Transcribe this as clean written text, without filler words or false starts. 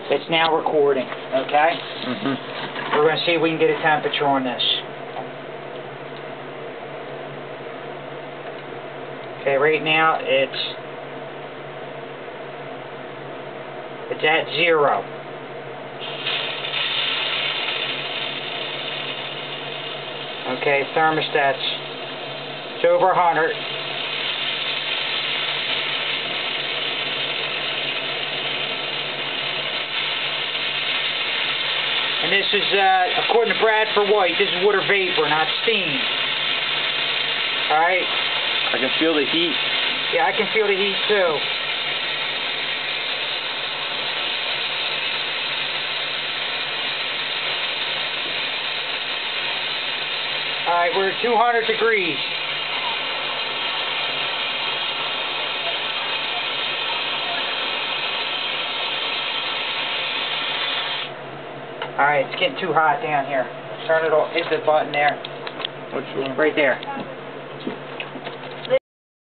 It's now recording, okay? We're going to see if we can get a temperature on this. Okay, right now it's at 0. Okay, thermostat's, it's over 100. And this is, according to Bradford White, this is water vapor, not steam. Alright? I can feel the heat. Yeah, I can feel the heat too. Alright, we're at 200 degrees. Alright, it's getting too hot down here. Turn it off. Hit the button there. Which one? Right there.